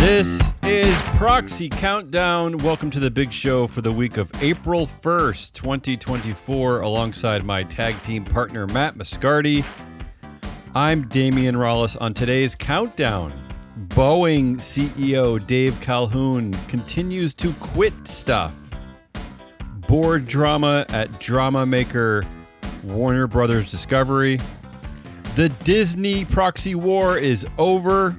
This is Proxy Countdown. Welcome to the big show for the week of April 1st, 2024, alongside my tag team partner, Matt Mascardi. I'm Damian Rollis. On today's Countdown, Boeing CEO Dave Calhoun continues to quit stuff. Board drama at drama maker Warner Brothers Discovery. The Disney proxy war is over.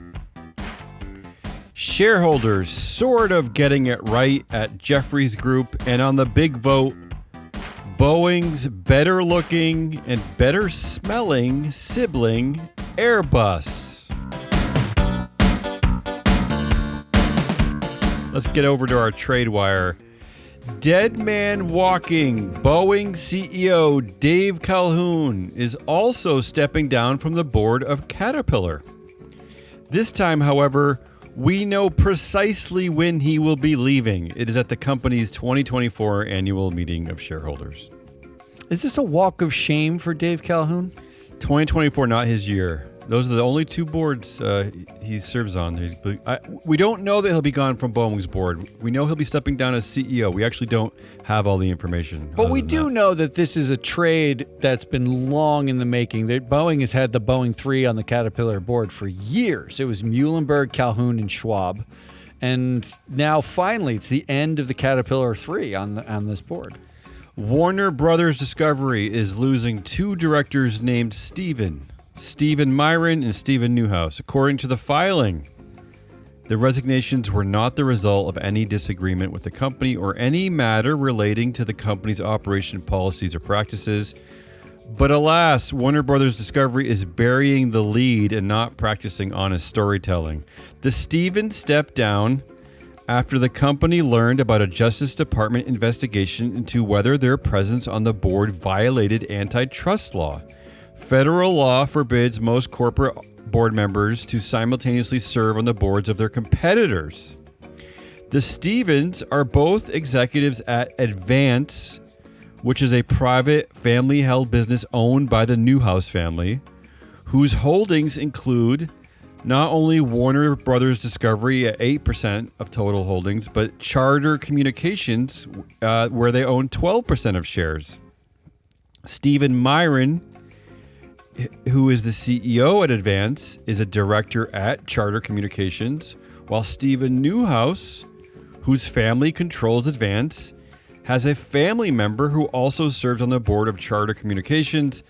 Shareholders sort of getting it right at Jefferies Group, and on the big vote, Boeing's better looking and better smelling sibling, Airbus. Let's get over to our trade wire. Dead man walking, Boeing CEO Dave Calhoun is also stepping down from the board of Caterpillar. This time, however, we know precisely when he will be leaving. It is at the company's 2024 annual meeting of shareholders. Is this a walk of shame for Dave Calhoun? 2024, not his year. Those are the only two boards he serves on. We don't know that he'll be gone from Boeing's board. We know he'll be stepping down as CEO. We actually don't have all the information. But we do know that this is a trade that's been long in the making. That Boeing has had the Boeing 3 on the Caterpillar board for years. It was Muhlenberg, Calhoun, and Schwab. And now finally it's the end of the Caterpillar 3 on this board. Warner Brothers Discovery is losing two directors named Stephen Myron and Stephen Newhouse. According to the filing, the resignations were not the result of any disagreement with the company or any matter relating to the company's operation policies or practices. But alas, Warner Brothers Discovery is burying the lead and not practicing honest storytelling. The Stephen stepped down after the company learned about a Justice Department investigation into whether their presence on the board violated antitrust law. Federal law forbids most corporate board members to simultaneously serve on the boards of their competitors. The Stevens are both executives at Advance, which is a private family-held business owned by the Newhouse family, whose holdings include not only Warner Brothers Discovery at 8% of total holdings, but Charter Communications, where they own 12% of shares. Stephen Myron, who is the CEO at Advance, is a director at Charter Communications, while Stephen Newhouse, whose family controls Advance, has a family member who also serves on the board of Charter Communications.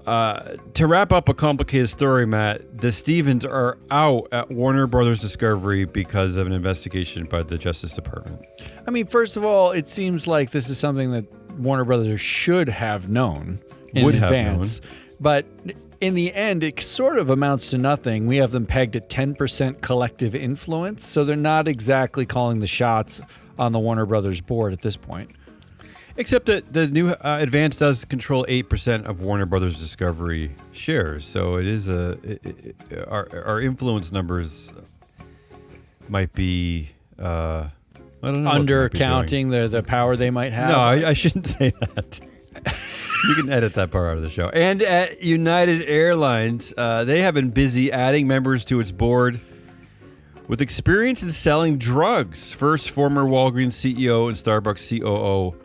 To wrap up a complicated story, Matt, the Stevens are out at Warner Brothers Discovery because of an investigation by the Justice Department. I mean, first of all, it seems like this is something that Warner Brothers should have known in advance. But in the end, it sort of amounts to nothing. We have them pegged at 10% collective influence, so they're not exactly calling the shots on the Warner Brothers board at this point. Except that the new Advance does control 8% of Warner Brothers Discovery shares, so it is our influence numbers might be I don't know, undercounting the power they might have. No, I shouldn't say that. You can edit that part out of the show. And at United Airlines, they have been busy adding members to its board with experience in selling drugs. First, former Walgreens CEO and Starbucks COO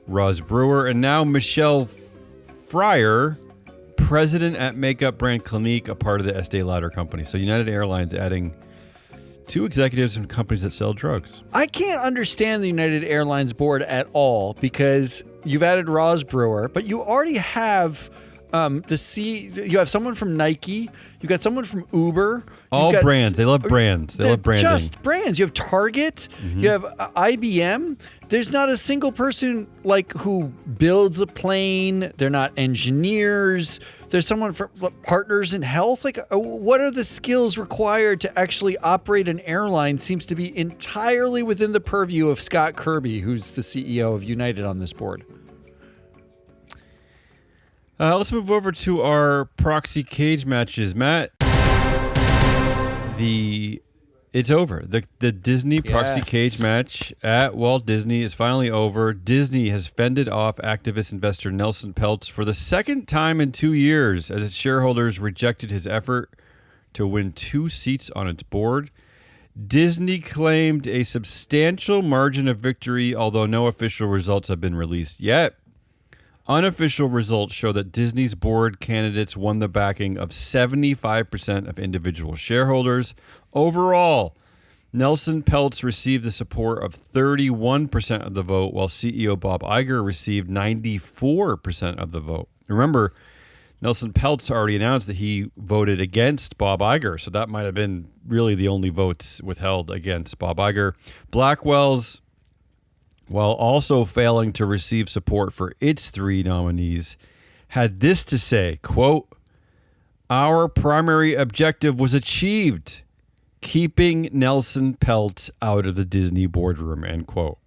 Roz Brewer, and now Michelle Fryer, president at makeup brand Clinique, a part of the Estee Lauder company. So United Airlines adding two executives from companies that sell drugs. I can't understand the United Airlines board at all because you've added Roz Brewer, but you already have you have someone from Nike, you got someone from Uber. All brands. They love brands. They love branding. Just brands. You have Target. Mm-hmm. You have IBM. There's not a single person who builds a plane. They're not engineers. There's someone for partners in health. What are the skills required to actually operate an airline? Seems to be entirely within the purview of Scott Kirby, who's the CEO of United on this board. Let's move over to our proxy cage matches, Matt. It's over. The Disney proxy cage match at Walt Disney is finally over. Disney has fended off activist investor Nelson Peltz for the second time in 2 years as its shareholders rejected his effort to win 2 seats on its board. Disney claimed a substantial margin of victory, although no official results have been released yet. Unofficial results show that Disney's board candidates won the backing of 75% of individual shareholders. Overall, Nelson Peltz received the support of 31% of the vote, while CEO Bob Iger received 94% of the vote. Remember, Nelson Peltz already announced that he voted against Bob Iger, so that might have been really the only votes withheld against Bob Iger. Blackwell's, while also failing to receive support for its three nominees, had this to say, quote, "Our primary objective was achieved, keeping Nelson Peltz out of the Disney boardroom," end quote.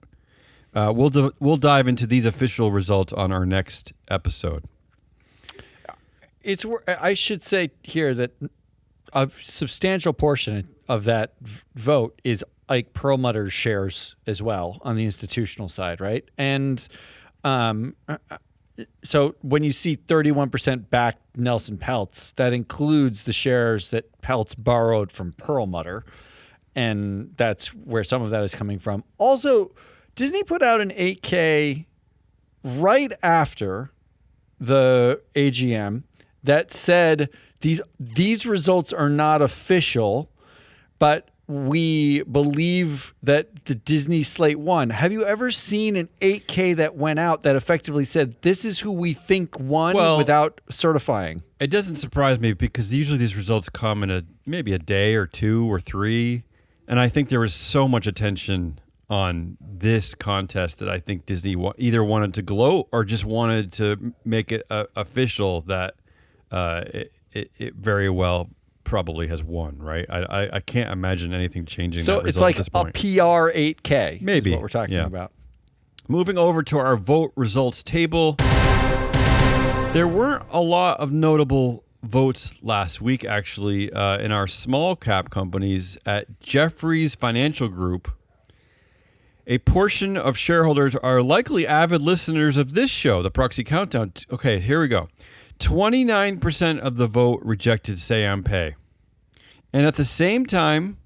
We'll dive into these official results on our next episode. I should say here that a substantial portion of that vote is like Perlmutter's shares as well on the institutional side, right? And so when you see 31% back Nelson Peltz, that includes the shares that Peltz borrowed from Perlmutter, and that's where some of that is coming from. Also, Disney put out an 8K right after the AGM that said these results are not official, but we believe that the Disney slate won. Have you ever seen an 8K that went out that effectively said this is who we think won without certifying? It doesn't surprise me because usually these results come in maybe a day or two or three, and I think there was so much attention on this contest that I think Disney either wanted to gloat or just wanted to make it official that it very well probably has won, right? I can't imagine anything changing. So that result it's like at this a point. PR 8K. Maybe is what we're talking about. Moving over to our vote results table. There weren't a lot of notable votes last week, actually, in our small cap companies at Jefferies Financial Group. A portion of shareholders are likely avid listeners of this show, the Proxy Countdown. Okay, here we go. 29% of the vote rejected Say-On Pay. And at the same time,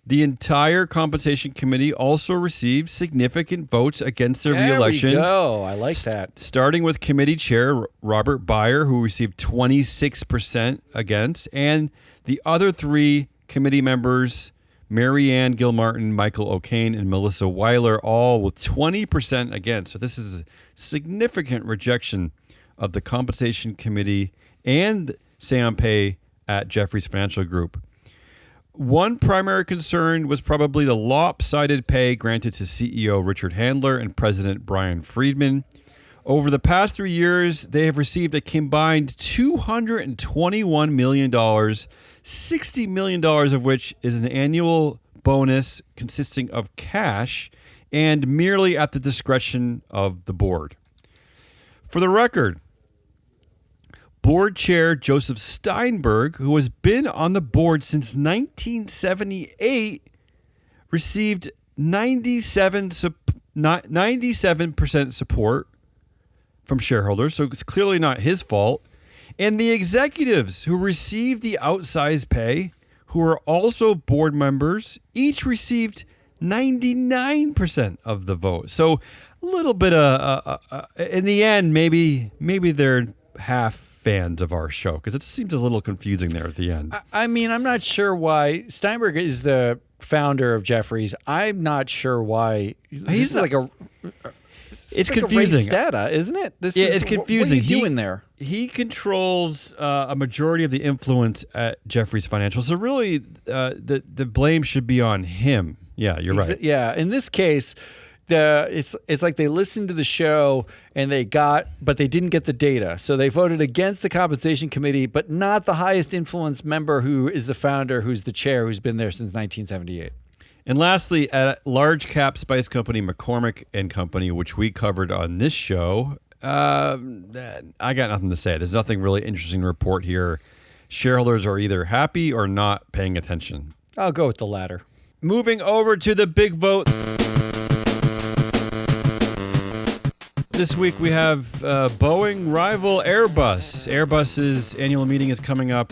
the entire compensation committee also received significant votes against their reelection. There we go. I like that. Starting with committee chair Robert Byer, who received 26% against, and the other three committee members, Mary Ann Gilmartin, Michael O'Kane, and Melissa Weiler, all with 20% against. So this is a significant rejection of the compensation committee and Say-On Pay at Jefferies Financial Group. One primary concern was probably the lopsided pay granted to CEO Richard Handler and President Brian Friedman. Over the past 3 years, they have received a combined $221 million, $60 million of which is an annual bonus consisting of cash and merely at the discretion of the board. For the record, Board Chair Joseph Steinberg, who has been on the board since 1978, received 97% support from shareholders, so it's clearly not his fault. And the executives who received the outsized pay, who are also board members, each received 99% of the vote. So a little bit in the end, maybe they're half fans of our show because it seems a little confusing there at the end. I mean, I'm not sure why Steinberg is the founder of Jefferies. I'm not sure why It's like confusing. a race data, isn't it? It's confusing. What are you doing there? He controls a majority of the influence at Jefferies Financial. So really, the blame should be on him. Yeah, you're right. Yeah, in this case, it's like they listened to the show and but they didn't get the data. So they voted against the compensation committee, but not the highest influence member who is the founder, who's the chair, who's been there since 1978. And lastly, at large cap spice company McCormick and Company, which we covered on this show, I got nothing to say. There's nothing really interesting to report here. Shareholders are either happy or not paying attention. I'll go with the latter. Moving over to the big vote. This week we have Boeing rival Airbus. Airbus's annual meeting is coming up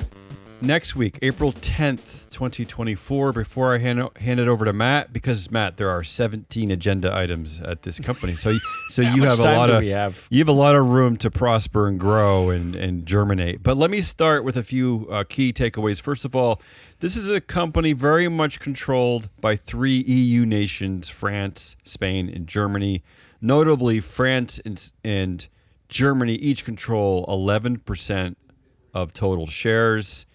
next week, April 10th, 2024, before I hand it over to Matt, because Matt, there are 17 agenda items at this company. So you have a lot of room to prosper and grow and germinate. But let me start with a few key takeaways. First of all, this is a company very much controlled by 3 EU nations, France, Spain, and Germany. Notably, France and Germany each control 11% of total shares.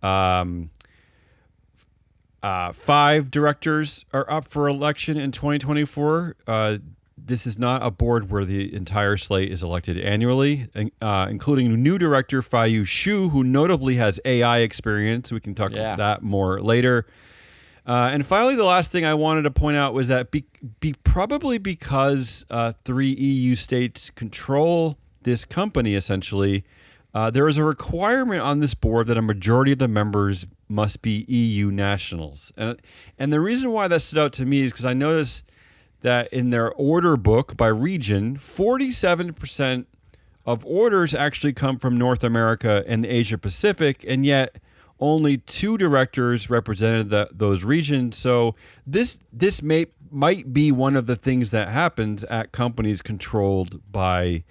5 directors are up for election in 2024. This is not a board where the entire slate is elected annually, including new director Faiyu Xu, who notably has AI experience. We can talk about that more later. And finally, the last thing I wanted to point out was that probably because 3 EU states control this company, essentially, there is a requirement on this board that a majority of the members must be EU nationals. And the reason why that stood out to me is because I noticed that in their order book by region, 47% of orders actually come from North America and the Asia Pacific, and yet only 2 directors represented those regions. So this might be one of the things that happens at companies controlled by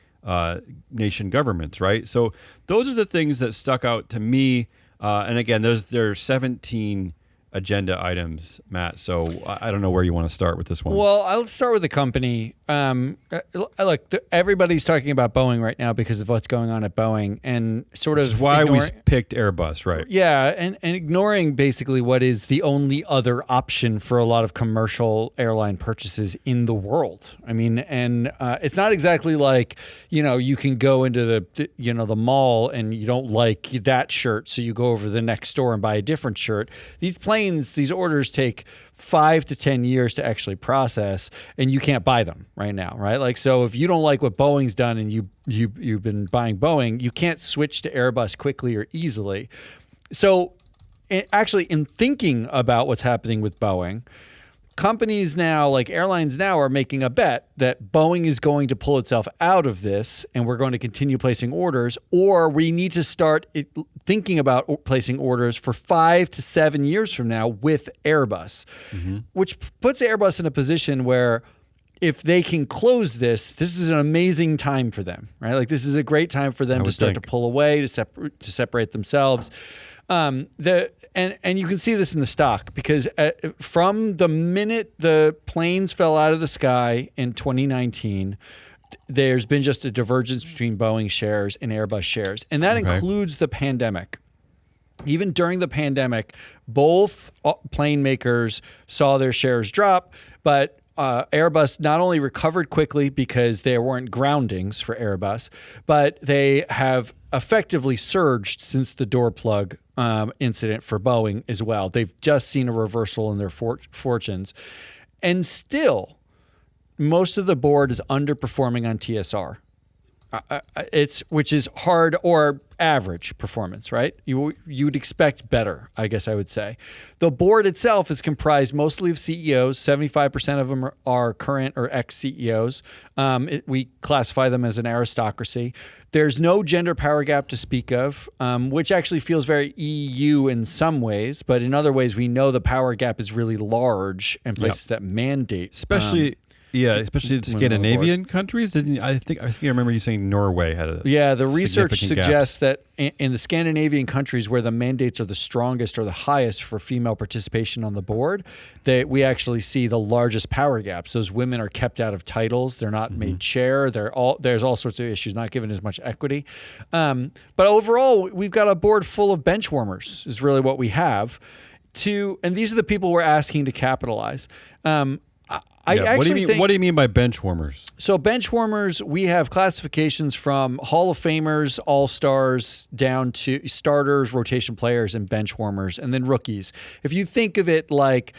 nation governments, right? So those are the things that stuck out to me. And again, there are 17 agenda items, Matt. So I don't know where you want to start with this one. Well, I'll start with the company. Look, everybody's talking about Boeing right now because of what's going on at Boeing, and sort of why we picked Airbus, right? Yeah, and ignoring basically what is the only other option for a lot of commercial airline purchases in the world. I mean, and it's not exactly like, you can go into the mall and you don't like that shirt, so you go over to the next store and buy a different shirt. These orders take 5 to 10 years to actually process, and you can't buy them right now, right? Like, so if you don't like what Boeing's done and you've been buying Boeing, you can't switch to Airbus quickly or easily. So actually, in thinking about what's happening with Boeing, companies now, like airlines now, are making a bet that Boeing is going to pull itself out of this and we're going to continue placing orders, or we need to start thinking about placing orders for 5 to 7 years from now with Airbus, which puts Airbus in a position where if they can close this is an amazing time for them, right? Like, this is a great time for them to start to pull away, to separate themselves. And you can see this in the stock, because from the minute the planes fell out of the sky in 2019, there's been just a divergence between Boeing shares and Airbus shares. And that includes the pandemic. Even during the pandemic, both plane makers saw their shares drop, but Airbus not only recovered quickly because there weren't groundings for Airbus, but they have effectively surged since the door plug incident for Boeing as well. They've just seen a reversal in their fortunes. And still, most of the board is underperforming on TSR. Which is hard or average performance, right? You'd expect better, I guess I would say. The board itself is comprised mostly of CEOs. 75% of them are current or ex-CEOs. We classify them as an aristocracy. There's no gender power gap to speak of, which actually feels very EU in some ways, but in other ways we know the power gap is really large in places that mandate. Especially in Scandinavian countries. I think I remember you saying Norway had a the research suggests that in the Scandinavian countries where the mandates are the strongest or the highest for female participation on the board, we actually see the largest power gaps. Those women are kept out of titles. They're not made chair. There's all sorts of issues, not given as much equity. But overall, we've got a board full of bench warmers is really what we have. And these are the people we're asking to capitalize. What do you mean by bench warmers? So bench warmers, we have classifications from Hall of Famers, All-Stars, down to starters, rotation players, and bench warmers, and then rookies. If you think of it like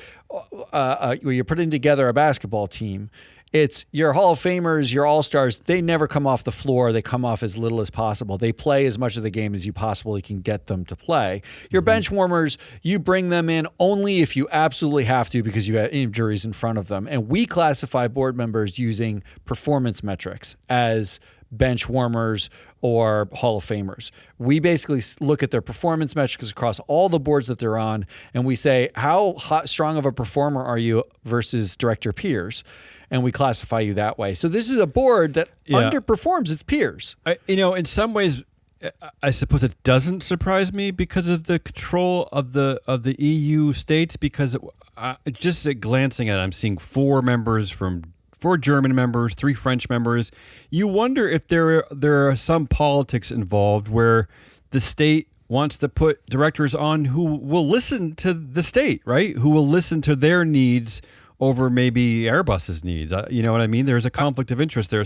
you're putting together a basketball team, it's your Hall of Famers, your All-Stars, they never come off the floor. They come off as little as possible. They play as much of the game as you possibly can get them to play. Your bench warmers, you bring them in only if you absolutely have to because you have injuries in front of them. And we classify board members using performance metrics as bench warmers or Hall of Famers. We basically look at their performance metrics across all the boards that they're on, and we say, how strong of a performer are you versus director peers? And we classify you that way. So this is a board that underperforms its peers. In some ways, I suppose it doesn't surprise me because of the control of the EU states. Because just at glancing at it, I'm seeing 4 German members, 3 French members. You wonder if there are some politics involved where the state wants to put directors on who will listen to the state, right? Who will listen to their needs over maybe Airbus's needs. You know what I mean? There's a conflict of interest there,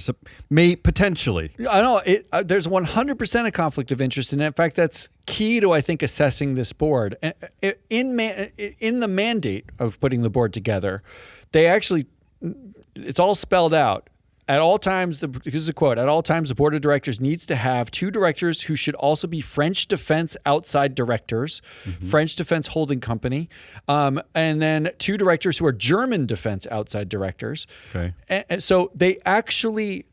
potentially. I know there's 100% a conflict of interest, and in fact, that's key to, I think, assessing this board. In the mandate of putting the board together, it's all spelled out. At all times, this is a quote, at all times, the board of directors needs to have 2 directors who should also be French defense outside directors, French defense holding company, and then 2 directors who are German defense outside directors. Okay. And so they actually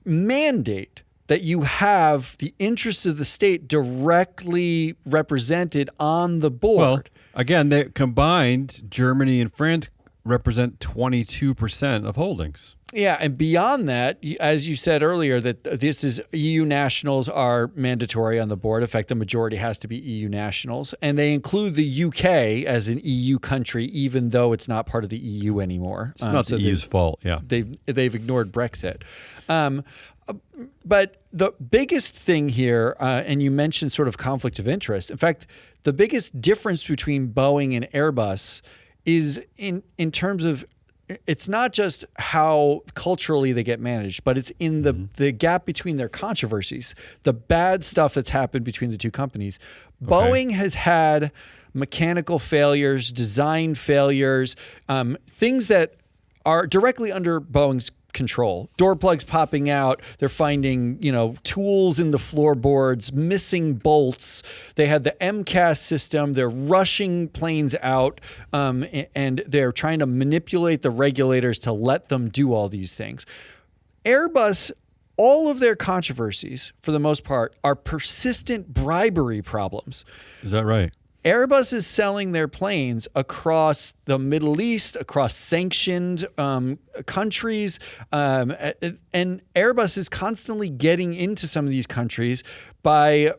mandate that you have the interests of the state directly represented on the board. Well, again, they combined, Germany and France represent 22% of holdings. Yeah, and beyond that, as you said earlier, that this is EU nationals are mandatory on the board. In fact, the majority has to be EU nationals, and they include the UK as an EU country, even though it's not part of the EU anymore. It's not the EU's fault. Yeah, they've ignored Brexit. But the biggest thing here, and you mentioned sort of conflict of interest. In fact, the biggest difference between Boeing and Airbus is in terms of, it's not just how culturally they get managed, but it's in the gap between their controversies, the bad stuff that's happened between the 2 companies. Okay. Boeing has had mechanical failures, design failures, things that are directly under Boeing's control. Door plugs popping out. They're finding, tools in the floorboards, missing bolts. They had the MCAS system. They're rushing planes out, and they're trying to manipulate the regulators to let them do all these things. Airbus, all of their controversies, for the most part, are persistent bribery problems. Is that right? Airbus is selling their planes across the Middle East, across sanctioned countries, and Airbus is constantly getting into some of these countries by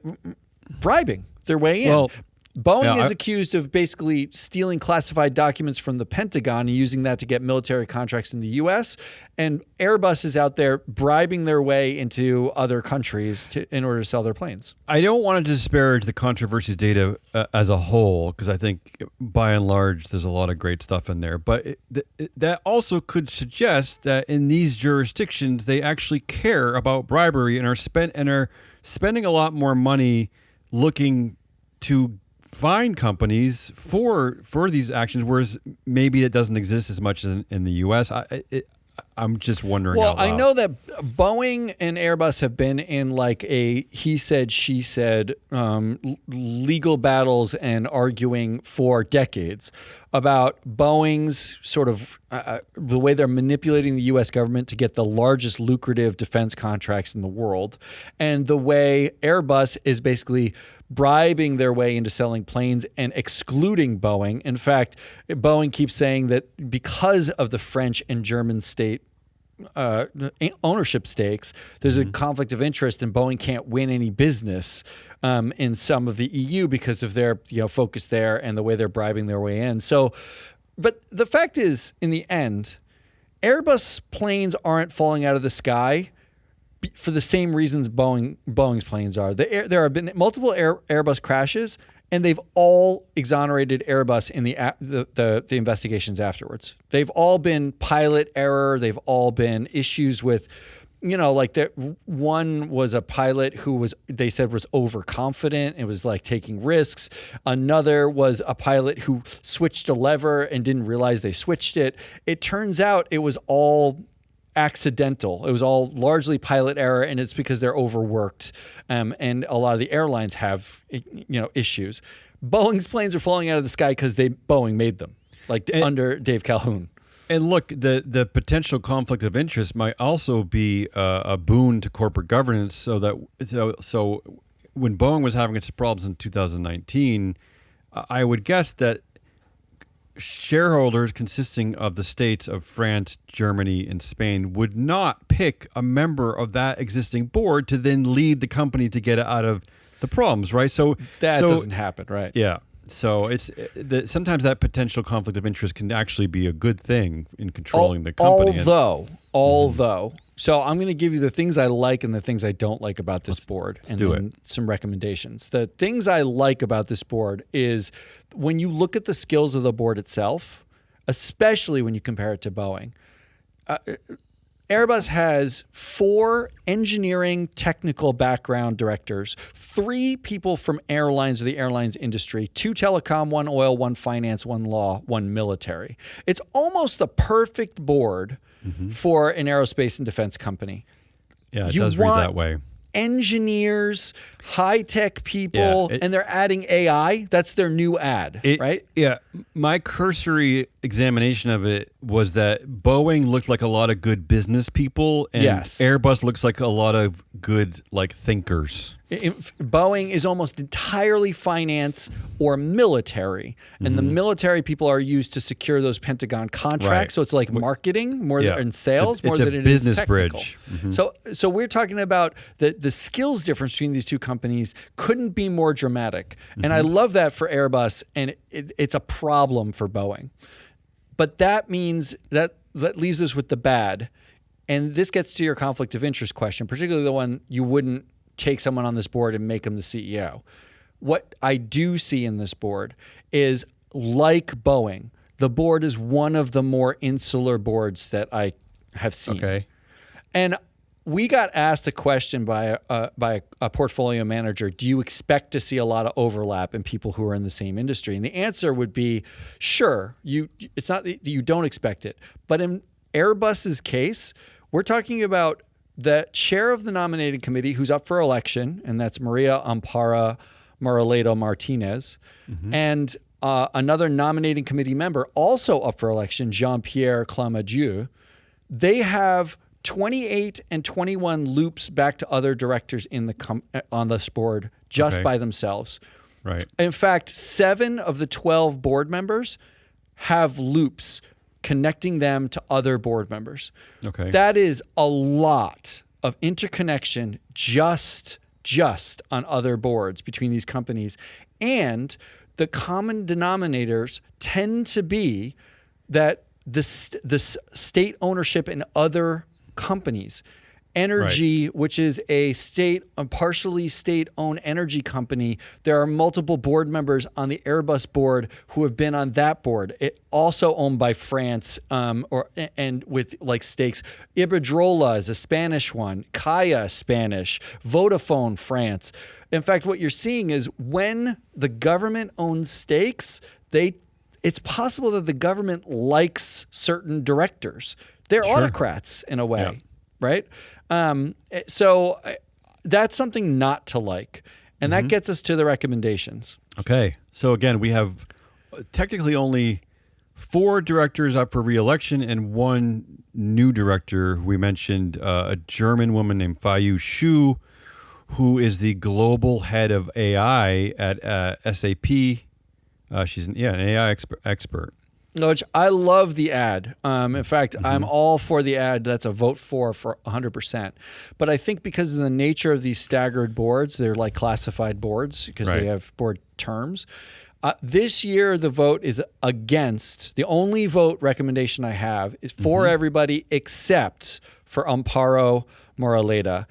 bribing their way in. Well, Boeing is accused of basically stealing classified documents from the Pentagon and using that to get military contracts in the U.S., and Airbus is out there bribing their way into other countries in order to sell their planes. I don't want to disparage the controversies data as a whole, because I think by and large there's a lot of great stuff in there. But that also could suggest that in these jurisdictions they actually care about bribery and are spending a lot more money looking to fine companies for these actions, whereas maybe it doesn't exist as much in the U.S. I'm just wondering. Well, I know that Boeing and Airbus have been in like a he said, she said legal battles and arguing for decades about Boeing's sort of the way they're manipulating the U.S. government to get the largest lucrative defense contracts in the world, and the way Airbus is basically bribing their way into selling planes and excluding Boeing. In fact, Boeing keeps saying that because of the French and German state ownership stakes, there's a conflict of interest, and Boeing can't win any business in some of the EU because of their focus there and the way they're bribing their way in. So, but the fact is, in the end, Airbus planes aren't falling out of the sky for the same reasons Boeing's planes are. There have been multiple Airbus crashes, and they've all exonerated Airbus in the investigations afterwards. They've all been pilot error. They've all been issues with, like one was a pilot who they said was overconfident and was like taking risks. Another was a pilot who switched a lever and didn't realize they switched it. It turns out it was all accidental. It was all largely pilot error, and it's because they're overworked, and a lot of the airlines have issues. Boeing's planes are falling out of the sky because Boeing made them, under Dave Calhoun. And look, the potential conflict of interest might also be a boon to corporate governance. So when Boeing was having its problems in 2019, I would guess that shareholders consisting of the states of France, Germany, and Spain would not pick a member of that existing board to then lead the company to get it out of the problems, right? So that doesn't happen, right? Yeah. So sometimes that potential conflict of interest can actually be a good thing in controlling the company. Although, so I'm going to give you the things I like and the things I don't like about this board, and then some recommendations. The things I like about this board is when you look at the skills of the board itself, especially when you compare it to Boeing. Airbus has 4 engineering technical background directors, 3 people from airlines or the airlines industry, 2 telecom, 1 oil, 1 finance, 1 law, 1 military. It's almost the perfect board for an aerospace and defense company. Yeah, it does read that way. Engineers, high-tech people, and they're adding AI. That's their new ad, right? Yeah. My cursory examination of it was that Boeing looked like a lot of good business people, and Airbus looks like a lot of good thinkers. Boeing is almost entirely finance or military, and the military people are used to secure those Pentagon contracts. Right. So it's like marketing more than sales, more than it is business technical. Bridge. So we're talking about the skills difference between these two companies couldn't be more dramatic, and I love that for Airbus, and it's a problem for Boeing. But that means that leaves us with the bad, and this gets to your conflict of interest question, particularly the one you wouldn't take someone on this board and make them the CEO. What I do see in this board is, like Boeing, the board is one of the more insular boards that I have seen. Okay. And we got asked a question by a portfolio manager, do you expect to see a lot of overlap in people who are in the same industry? And the answer would be, sure, it's not that you don't expect it. But in Airbus's case, we're talking about the chair of the nominating committee who's up for election, and that's Maria Amparo Moraledo Martinez, and another nominating committee member also up for election, Jean-Pierre Clamadieu. They have 28 and 21 loops back to other directors on this board just by themselves. Right. In fact, 7 of the 12 board members have loops connecting them to other board members. Okay. That is a lot of interconnection just on other boards between these companies. And the common denominators tend to be that the state ownership in other companies. Energy, which is a partially state-owned energy company. There are multiple board members on the Airbus board who have been on that board. It also owned by France, and with stakes. Iberdrola is a Spanish one. Kaya, Spanish. Vodafone, France. In fact, what you're seeing is when the government owns stakes, it's possible that the government likes certain directors. They're autocrats in a way, right? So that's something not to like. And that gets us to the recommendations. Okay. So again, we have technically only 4 directors up for re-election and 1 new director. We mentioned a German woman named Feiyu Xu, who is the global head of AI at SAP. She's an AI expert. Which I love the ad. In fact, I'm all for the ad. That's a vote for 100%. But I think because of the nature of these staggered boards, they're like classified boards because they have board terms. This year, the vote is against. The only vote recommendation I have is for everybody except for Amparo Moraleda.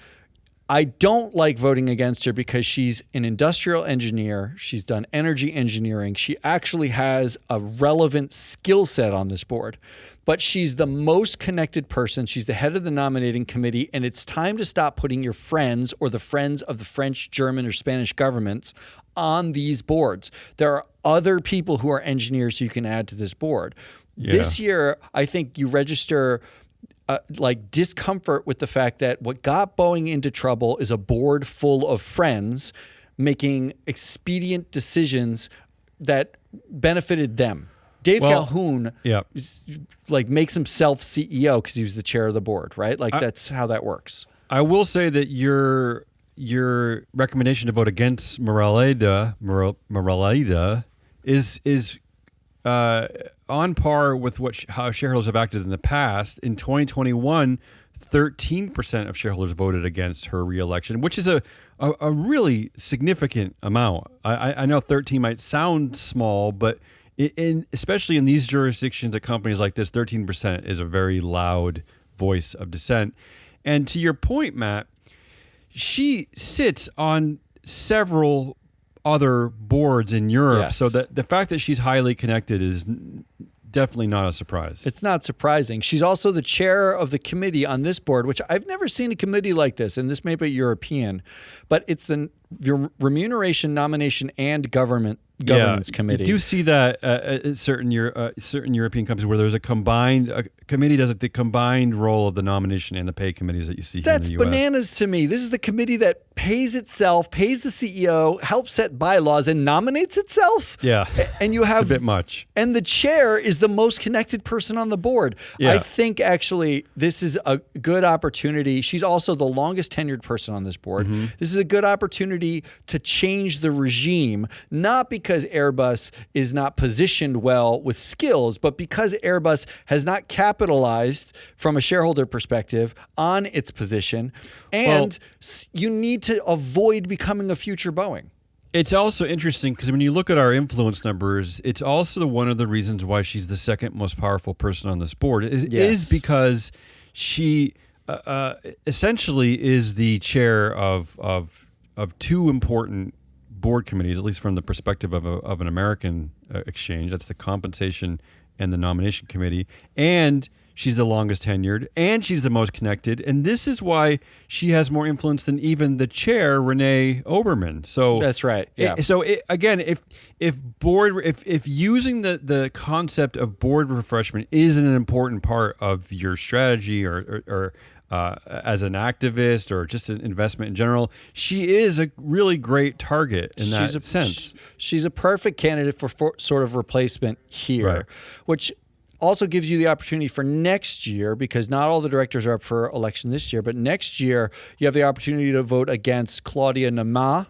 I don't like voting against her because she's an industrial engineer. She's done energy engineering. She actually has a relevant skill set on this board. But she's the most connected person. She's the head of the nominating committee, and it's time to stop putting your friends or the friends of the French, German, or Spanish governments on these boards. There are other people who are engineers who you can add to this board. Yeah. This year, I think you register discomfort with the fact that what got Boeing into trouble is a board full of friends making expedient decisions that benefited them. Dave Calhoun, Yeah. like, makes himself CEO because he was the chair of the board, right? Like, that's how that works. I will say that your recommendation to vote against Moraleda is on par with how shareholders have acted in the past. In 2021, 13% of shareholders voted against her reelection, which is a really significant amount. I know 13 might sound small, but especially in these jurisdictions at companies like this, 13% is a very loud voice of dissent. And to your point, Matt, she sits on several other boards in Europe, Yes. so that the fact that she's highly connected is definitely not a surprise. It's not surprising. She's also the chair of the committee on this board, which I've never seen a committee like this, and this may be European, but it's the Remuneration, Nomination, and Governance Committee. You do see that at certain European companies where there's a committee does the combined role of the nomination and the pay committees that you see here in the U.S. That's bananas to me. This is the committee that pays itself, pays the CEO, helps set bylaws, and nominates itself. Yeah, and you have it's a bit much. And the chair is the most connected person on the board. Yeah. I think actually this is a good opportunity. She's also the longest tenured person on this board. Mm-hmm. This is a good opportunity to change the regime, not because Airbus is not positioned well with skills, but because Airbus has not capitalized from a shareholder perspective on its position. And you need to avoid becoming a future Boeing. It's also interesting because when you look at our influence numbers, it's also one of the reasons why she's the second most powerful person on this board is because she essentially is the chair of two important board committees, at least from the perspective of an American exchange. That's the compensation and the nomination committee. And she's the longest tenured, and she's the most connected. And this is why she has more influence than even the chair, Renee Oberman. So that's right. Yeah. Again, if using the concept of board refreshment isn't an important part of your strategy or as an activist or just an investment in general, she is a really great target in that sense. She's a perfect candidate for sort of replacement here, right. Which also gives you the opportunity for next year, because not all the directors are up for election this year, but next year you have the opportunity to vote against Claudia Nama,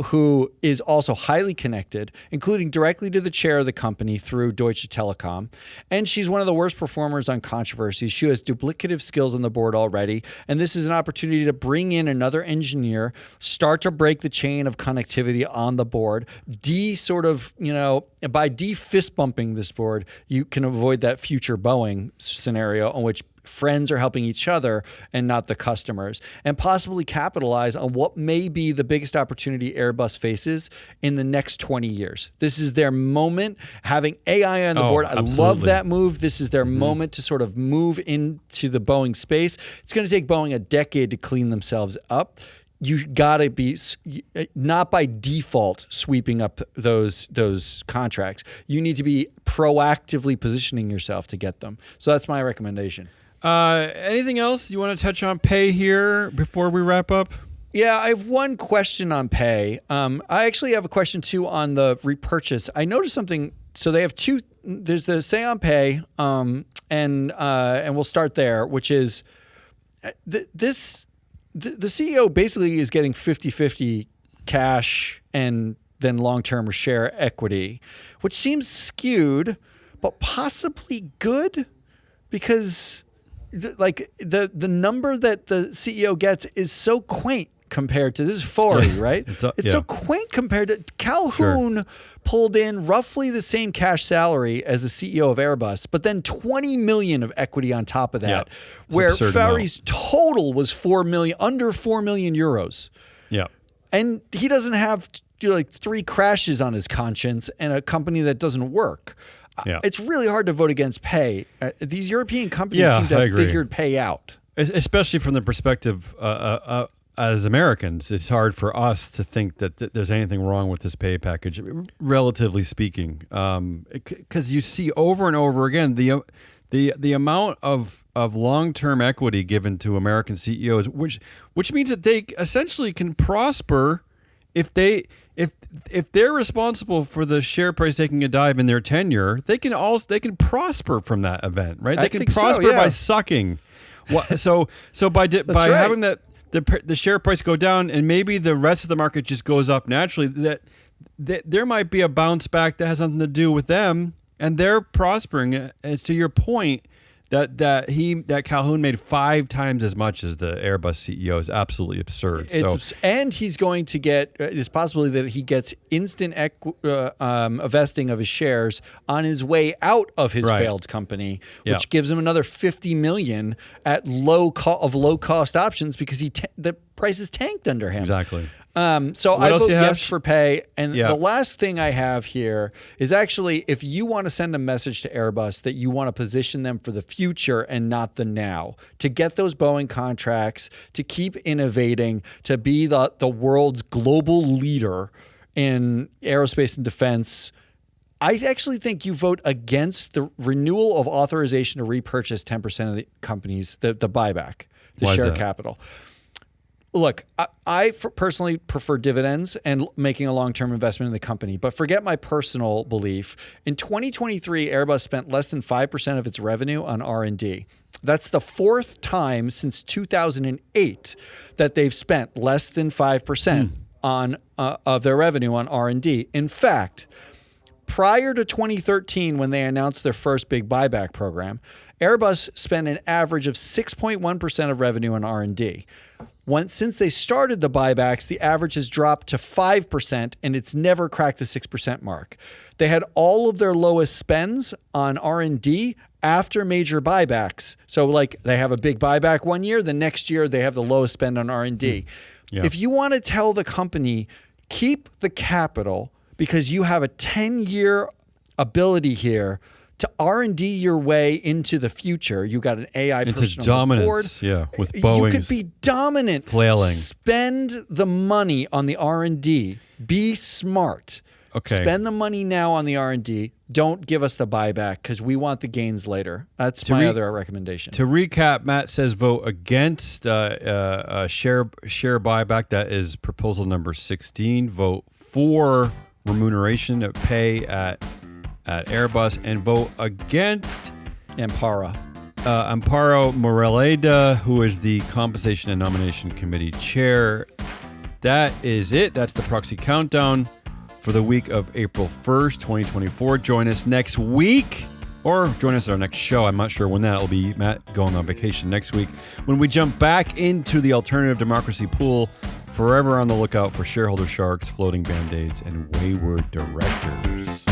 who is also highly connected, including directly to the chair of the company through Deutsche Telekom. And she's one of the worst performers on controversies. She has duplicative skills on the board already. And this is an opportunity to bring in another engineer, start to break the chain of connectivity on the board, by fist bumping this board, you can avoid that future Boeing scenario in which friends are helping each other and not the customers, and possibly capitalize on what may be the biggest opportunity Airbus faces in the next 20 years. This is their moment. Having AI on the board, I love that move. This is their moment to sort of move into the Boeing space. It's going to take Boeing a decade to clean themselves up. You got to be not by default sweeping up those contracts. You need to be proactively positioning yourself to get them. So that's my recommendation. Anything else you want to touch on pay here before we wrap up? Yeah, I have one question on pay. I actually have a question too on the repurchase. I noticed something. So they have two. There's the say on pay, and we'll start there, which is the CEO basically is getting 50-50 cash and then long-term share equity, which seems skewed, but possibly good, because the number that the CEO gets is so quaint compared to this is Fori, right? It's so quaint compared to Calhoun pulled in roughly the same cash salary as the CEO of Airbus, but then 20 million of equity on top of that, where Fori's total was 4 million, under 4 million euros. Yeah. And he doesn't have 3 crashes on his conscience and a company that doesn't work. Yeah. It's really hard to vote against pay. These European companies seem to have figured pay out. Especially from the perspective as Americans, it's hard for us to think that there's anything wrong with this pay package, relatively speaking. Because you see over and over again the amount of long-term equity given to American CEOs, which means that they essentially can prosper if if they're responsible for the share price taking a dive in their tenure, they can prosper from that event, right? They can prosper by sucking. So by having the share price go down, and maybe the rest of the market just goes up naturally, that there might be a bounce back that has something to do with them, and they're prospering. As to your point, that Calhoun made 5 times as much as the Airbus CEO is absolutely absurd. And he's going to get it's possibility that he gets instant vesting of his shares on his way out of his failed company, which gives him another $50 million at low cost options because the price is tanked under him. Exactly. So I vote yes for pay. And the last thing I have here is actually, if you want to send a message to Airbus that you want to position them for the future and not the now, to get those Boeing contracts, to keep innovating, to be the world's global leader in aerospace and defense, I actually think you vote against the renewal of authorization to repurchase 10% of the companies, the buyback, the share capital. Look, I personally prefer dividends and making a long-term investment in the company, but forget my personal belief. In 2023, Airbus spent less than 5% of its revenue on R&D. That's the 4th time since 2008 that they've spent less than 5% of their revenue on R&D. In fact, prior to 2013, when they announced their first big buyback program, Airbus spent an average of 6.1% of revenue on R&D. Since they started the buybacks, the average has dropped to 5%, and it's never cracked the 6% mark. They had all of their lowest spends on R&D after major buybacks. So they have a big buyback one year, the next year they have the lowest spend on R&D. Yeah. If you want to tell the company, keep the capital because you have a 10-year ability here to R&D your way into the future. You got an AI person on the board. With Boeing. You could be dominant. Flailing. Spend the money on the R&D. Be smart. Okay. Spend the money now on the R&D. Don't give us the buyback because we want the gains later. That's my other recommendation. To recap, Matt says vote against a share buyback. That is proposal number 16. Vote for remuneration of pay at Airbus, and vote against Amparo Moreleda, who is the Compensation and Nomination Committee chair. That is it. That's the proxy countdown for the week of April 1st, 2024. Join us next week, or join us at our next show. I'm not sure when that will be. Matt going on vacation next week, when we jump back into the alternative democracy pool. Forever on the lookout for shareholder sharks, floating band-aids, and wayward directors.